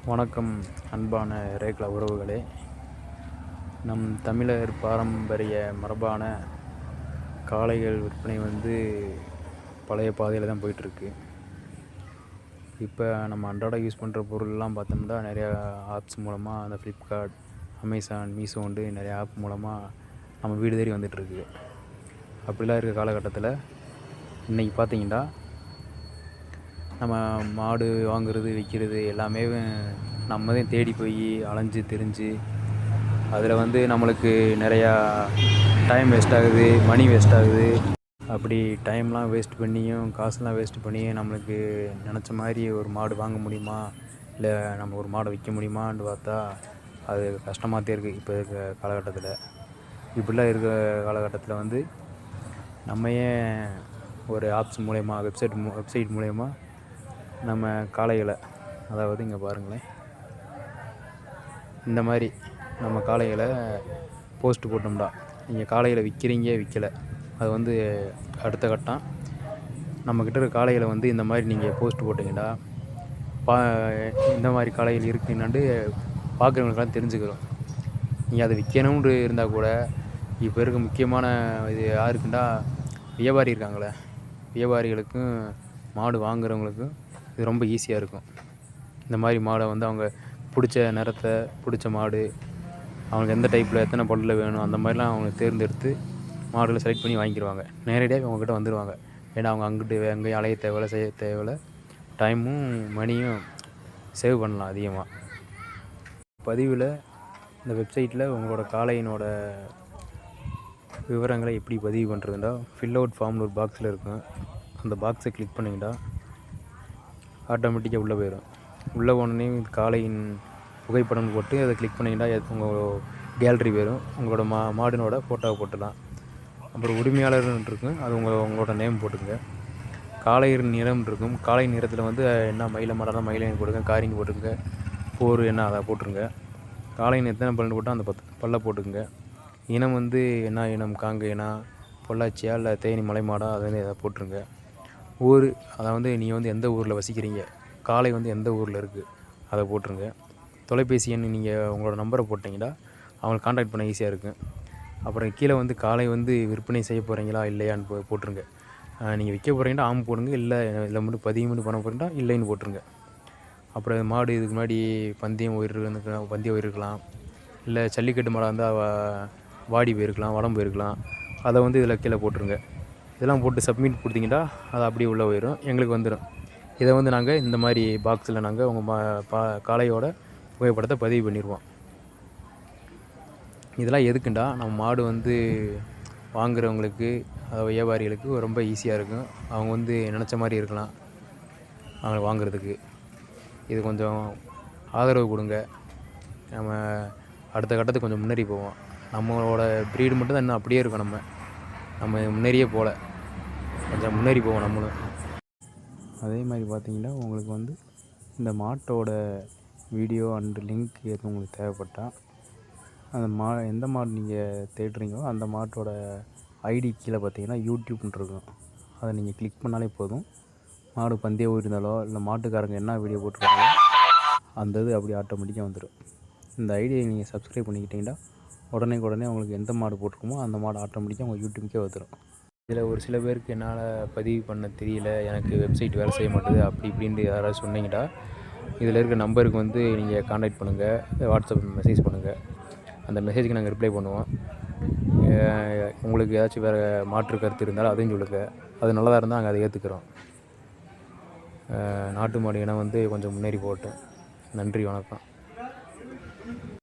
வணக்கம் அன்பான ரேக்லா உறவுகளே. நம் தமிழர் பாரம்பரிய மரபான காளைகள் விற்பனை பழைய பாதையில் தான் போயிட்டுருக்கு. இப்போ நம்ம அன்றாட யூஸ் பண்ணுற பொருள்லாம் பார்த்தோம்னா நிறையா ஆப்ஸ் மூலமாக அந்த ஃப்ளிப்கார்ட், அமேசான், மீஷோன்ட்டு நிறையா ஆப் மூலமாக நம்ம வீடு தேடி வந்துட்டுருக்கு. அப்படிலாம் இருக்க காலகட்டத்தில் இன்றைக்கி பார்த்திங்கன்னா நம்ம மாடு வாங்குறது விற்கிறது எல்லாமே நம்ம தான் தேடி போய் அலைஞ்சு திரிஞ்சு அதில் நம்மளுக்கு நிறையா டைம் வேஸ்ட் ஆகுது, மணி வேஸ்ட் ஆகுது. அப்படி டைம்லாம் வேஸ்ட் பண்ணியும் காசுலாம் வேஸ்ட் பண்ணியும் நம்மளுக்கு நினச்ச மாதிரி ஒரு மாடு வாங்க முடியுமா, இல்லை நம்ம ஒரு மாடை விற்க முடியுமான்னு பார்த்தா அது கஷ்டமாகத்தே இருக்குது. இப்போ இருக்க காலகட்டத்தில் இப்படிலாம் இருக்க காலகட்டத்தில் நம்ம ஏன் ஒரு ஆப்ஸ் மூலயமா வெப்சைட் மூலயமா நம்ம காளைகளை, அதாவது இங்கே பாருங்களேன், இந்த மாதிரி நம்ம காளைகளை போஸ்ட் போட்டோம்டா, நீங்கள் காளைகளை விற்கிறீங்க விற்கலை, அது அடுத்த கட்டம். நம்மக்கிட்ட இருக்க காளைகளை இந்த மாதிரி நீங்கள் போஸ்ட் போட்டிங்கடா, இந்த மாதிரி காளைகள் இருக்குன்னாண்டு பார்க்குறவங்களுக்கெல்லாம் தெரிஞ்சுக்கிறோம். நீங்கள் அதை விற்கணும்னு இருந்தால் கூட இப்போ இருக்க முக்கியமான இது யாருக்குண்டா, வியாபாரி இருக்காங்களே, வியாபாரிகளுக்கும் மாடு வாங்குறவங்களுக்கும் இது ரொம்ப ஈஸியாக இருக்கும். இந்த மாதிரி மாடை அவங்க பிடிச்ச நிறத்தை, பிடிச்ச மாடு, அவங்களுக்கு எந்த டைப்பில் எத்தனை பல்லில் வேணும் அந்த மாதிரிலாம் அவங்க தேர்ந்தெடுத்து மாடுகளை செலக்ட் பண்ணி வாங்கிக்கிடுவாங்க. நேரடியாக அவங்கக்கிட்ட வந்துடுவாங்க. ஏன்னா அவங்க அங்கிட்டு எங்கேயும் அலைய தேவையில்ல, செய்ய தேவையில்ல, டைமும் மணியும் சேவ் பண்ணலாம் அதிகமாக. பதிவில் இந்த வெப்சைட்டில் உங்களோட காளையினோட விவரங்களை எப்படி பதிவு பண்ணுறதுண்டா, ஃபில் அவுட் ஃபார்ம்னு ஒரு பாக்ஸில் இருக்கும். அந்த பாக்ஸை கிளிக் பண்ணிங்கன்னா ஆட்டோமேட்டிக்காக உள்ளே போயிடும். உள்ளே போனோடனே காளையின் புகைப்படம் போட்டு அதை கிளிக் பண்ணிங்கன்னா உங்கள் கேலரி போயிடும். உங்களோட மாடினோட ஃபோட்டோவை போட்டுடலாம். அப்புறம் உரிமையாளர்னு இருக்கும், அது உங்களோட நேம் போட்டுங்க. காளையின் நிறம் இருக்கும், காளை நிறத்தில் என்ன மயில மாடாக மயிலையும் போட்டுங்க, காரிங்க போட்டுங்க, போர் என்ன அதை போட்டுருங்க. காளையின் எத்தனை பல்லு போட்டால் அந்த 10 பல்லை போட்டுக்குங்க. இனம் என்ன இனம், காங்கேயனா, பொள்ளாச்சியா, இல்லை தேனி மலை மாடா, அதை எதை போட்டுருங்க. ஊர், அதை நீங்கள் எந்த ஊரில் வசிக்கிறீங்க, காளை எந்த ஊரில் இருக்குது அதை போட்டுருங்க. தொலைபேசி எண் நீங்கள் உங்களோட நம்பரை போட்டிங்கன்னா அவங்களை காண்டாக்ட் பண்ண ஈஸியாக இருக்கும். அப்புறம் கீழே காளை விற்பனை செய்ய போகிறீங்களா இல்லையான்னு போட்டுருங்க. நீங்கள் விற்க போகிறீங்கன்னா ஆம் போடுங்க, இல்லை மட்டும் பதிவு பண்ண போகிறீங்கன்னா இல்லைன்னு போட்டுருங்க. அப்புறம் மாடு இதுக்கு முன்னாடி பந்தயம் போயிருக்கலாம், இல்லை ஜல்லிக்கட்டு மாடாக இருந்தால் வாடி போயிருக்கலாம், வடம் போயிருக்கலாம், அதை இதில் கீழே போட்டுருங்க. இதெல்லாம் போட்டு சப்மிட் கொடுத்தீங்கன்னா அது அப்படியே உள்ளே போயிடும், எங்களுக்கு வந்துடும். இதை நாங்கள் இந்த மாதிரி பாக்ஸில் நாங்கள் உங்கள் காளையோட புகைப்படத்தை பதிவு பண்ணிடுவோம். இதெல்லாம் எதுக்குண்டா, நம்ம மாடு வாங்குறவங்களுக்கு, வியாபாரிகளுக்கு ரொம்ப ஈஸியாக இருக்கும். அவங்க நினச்ச மாதிரி இருக்கலாம் அவங்க வாங்குறதுக்கு. இது கொஞ்சம் ஆதரவு கொடுங்க, நம்ம அடுத்த கட்டத்துக்கு கொஞ்சம் முன்னேறி போவோம். நம்மளோட ப்ரீடு மட்டும் தான் இன்னும் அப்படியே இருக்கும். நம்ம முன்னேறியே போகல, கொஞ்சம் முன்னேறி போவோம் நம்மளும். அதே மாதிரி பார்த்திங்கன்னா உங்களுக்கு இந்த மாட்டோட வீடியோ அண்டு லிங்க் எதுவும் உங்களுக்கு தேவைப்பட்டால், அந்த எந்த மாடு நீங்கள் தேடுறீங்களோ அந்த மாட்டோட ஐடி கீழே பார்த்தீங்கன்னா யூடியூப்னு இருக்கும், அதை நீங்கள் கிளிக் பண்ணாலே போதும். மாடு பந்தயம் இருந்தாலோ இல்லை மாட்டுக்காரங்க என்ன வீடியோ போட்டிருக்காங்களோ அந்த இது அப்படி ஆட்டோமேட்டிக்காக வந்துடும். இந்த ஐடியை நீங்கள் சப்ஸ்கிரைப் பண்ணிக்கிட்டிங்கன்னா உடனே உங்களுக்கு எந்த மாடு போட்டிருக்குமோ அந்த மாடு ஆட்டோமேட்டிக்காக உங்கள் யூடியூப்க்கே வந்துடும். இதில் ஒரு சில பேருக்கு என்னால் பதிவு பண்ண தெரியல, எனக்கு வெப்சைட் வேலை செய்ய மாட்டேது அப்படி இப்படின்ட்டு யாராவது சொன்னீங்கன்னா இதில் இருக்க நம்பருக்கு நீங்கள் காண்டாக்ட் பண்ணுங்கள், வாட்ஸ்அப் மெசேஜ் பண்ணுங்கள். அந்த மெசேஜுக்கு நாங்கள் ரிப்ளை பண்ணுவோம். உங்களுக்கு ஏதாச்சும் வேறு மாற்று கருத்து இருந்தாலும் அதையும் சொல்லுங்கள், அது நல்லதாக இருந்தால் நாங்கள் அதை ஏற்றுக்கிறோம். நாட்டு மாடு இனம் கொஞ்சம் முன்னேறி போகட்டும். நன்றி, வணக்கம்.